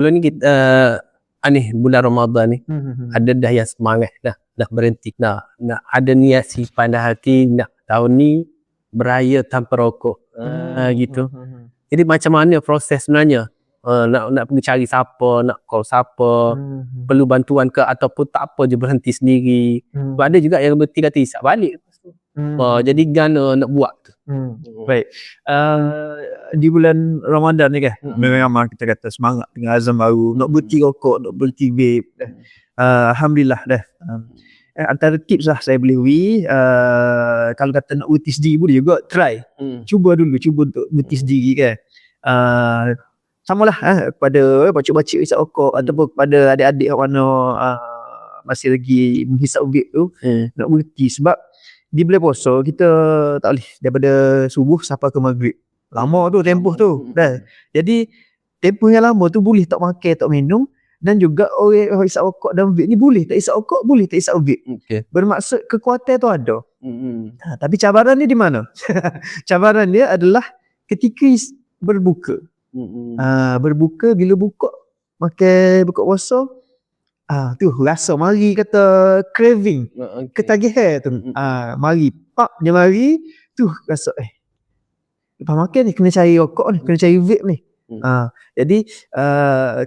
Bulan ni kita bulan Ramadan ni ada dah yang semangat dah berhenti nak ada niat simpan dah hati nak tahun ni beraya tanpa rokok gitu. Jadi macam mana proses sebenarnya nak pergi cari siapa, nak call siapa, perlu bantuan ke ataupun tak apa je berhenti sendiri. Sebab ada juga yang berhenti kata isap balik. Jadi nak buat tu. Baik. Di bulan Ramadan ni kan, memang kita kata semangat dengan azam baru, nak berhenti rokok, nak berhenti vape. Alhamdulillah dah. Antara tips lah saya boleh beri, kalau kata nak berhenti sendiri boleh juga try. Cuba untuk berhenti sendiri kan. Samalah kepada baca-baca isap rokok ataupun kepada adik-adik yang mana masih lagi menghisap vape tu, nak berhenti. Sebab di bulan puasa kita tak boleh daripada subuh sampai ke maghrib. Lama tu tempoh tu dah. Jadi tempoh yang lama tu boleh tak makan, tak minum, dan juga orang isap rokok dan vape ni boleh tak isap rokok, boleh tak isap vape. Bermaksud kekuatan tu ada. Tapi cabaran ni di mana? Cabaran dia adalah ketika berbuka. Berbuka, bila buka makan buka puasa, tu rasa mari kata craving, ketagihan tu. Mari pak dia mari tu rasa lepas makan ni kena cari rokok ni, kena cari vape ni. Jadi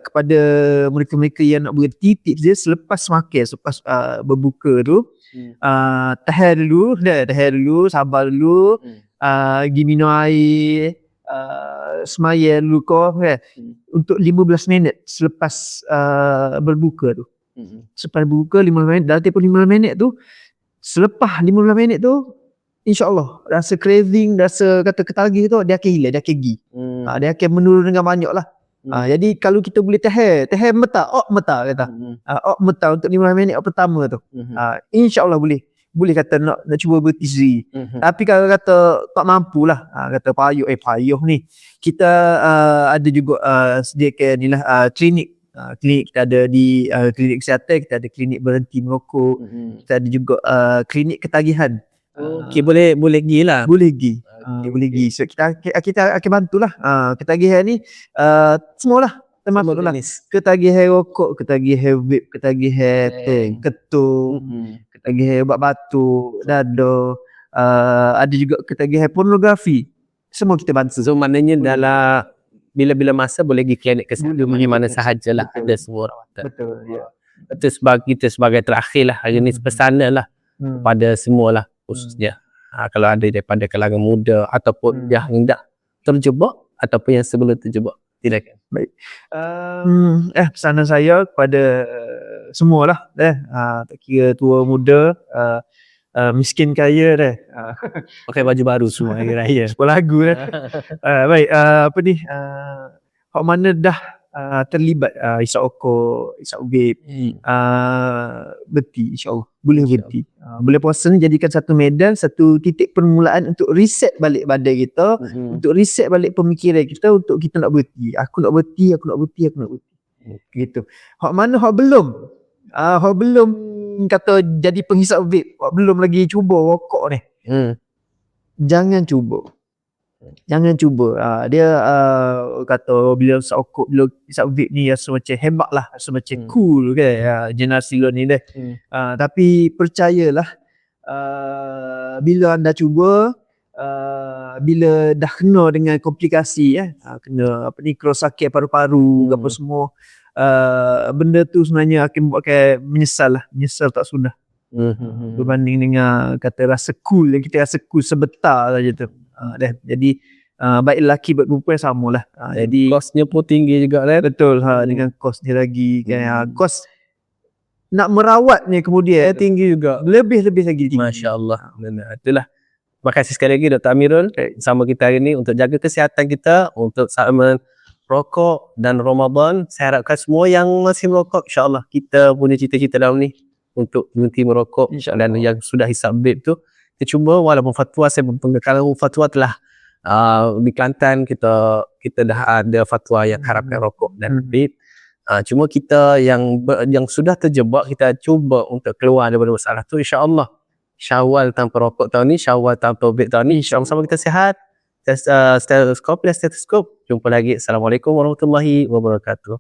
kepada mereka-mereka yang nak berhenti, tips dia selepas makan, selepas berbuka tu, tahan dulu, sabar dulu, pergi minum air, semaya dulu kan, untuk 15 minit selepas berbuka tu. Selepas berbuka 15 minit, dalam tempoh 15 minit tu, selepas 15 minit tu, InsyaAllah rasa craving, rasa kata ketagih tu dia akan hilang, dia akan pergi. Dia akan menurun dengan banyak lah. Jadi kalau kita boleh tahan meta kata. Meta untuk 15 minit pertama tu. InsyaAllah boleh kata nak cuba berhenti sendiri. Tapi kalau kata tak mampu lah, kata payuh ni, kita ada juga sediakan ni lah klinik. Klinik kita ada di klinik kesihatan, kita ada klinik berhenti merokok, kita ada juga klinik ketagihan. Boleh pergi lah. Boleh pergi. So kita akan bantulah. Ketagihan ni semualah termasuk lah. Ketagihan rokok, ketagihan vape, ketagihan ketum, ketagihan ubat batuk, dada, ada juga ketagihan pornografi. Semua kita bantu. So maknanya dalam bila-bila masa boleh pergi klinik kesihatan mana sahajalah ada semua rawatan. Betul, ya. Itu kita sebagai terakhir lah hari ni pesanan lah kepada semualah, khususnya kalau ada daripada kalangan muda ataupun yang hendak terjebak ataupun yang sebelum terjebak. Silakan. Baik. Pesanan saya kepada semualah tak kira tua muda, miskin kaya dah. Pakai baju baru semua hari raya. Sebuah lagu dah. Baik, hak mana dah terlibat isap rokok, isap vape, berhenti, insyaAllah boleh berhenti. Boleh puasa ni jadikan satu medan, satu titik permulaan untuk reset balik badan kita, untuk reset balik pemikiran kita, untuk kita nak berhenti. Aku nak berhenti gitu. Hak mana hak belum kata jadi penghisap vape, hak belum lagi cuba rokok ni, jangan cuba. Dia kata bila isap rokok, bila isap vape ni rasa macam hebat lah, rasa macam cool kan, generasi ni dah. Tapi percayalah, bila anda cuba, bila dah kena dengan komplikasi, kena kerosakan paru-paru, apa semua, benda tu sebenarnya akan buatkan menyesal tak sudah. Berbanding dengan kata rasa cool, yang kita rasa cool sebentar saja tu. Jadi baik lelaki buat perempuan samalah. Jadi kosnya pun tinggi juga kan. Betul, dengan kos dia lagi kan. Kos nak merawatnya kemudian tinggi juga. Lebih lagi tinggi. Masya-Allah. Itulah. Terima kasih sekali lagi Dr. Amirul bersama kita hari ini untuk jaga kesihatan kita, untuk sama rokok dan Ramadan. Saya harapkan semua yang masih merokok, insya-Allah kita punya cita-cita dalam ni untuk berhenti merokok, dan yang sudah hisap vape tu kita cuba, walaupun fatwa, saya kalau fatwa telah di Kelantan kita dah ada fatwa yang haramkan rokok dan vape. Cuma kita yang sudah terjebak, kita cuba untuk keluar daripada masalah tu, insya-Allah Syawal tanpa rokok tahun ni, Syawal tanpa vape tahun ni, insya-Allah sama kita sihat. Stetoskop. Jumpa lagi. Assalamualaikum warahmatullahi wabarakatuh.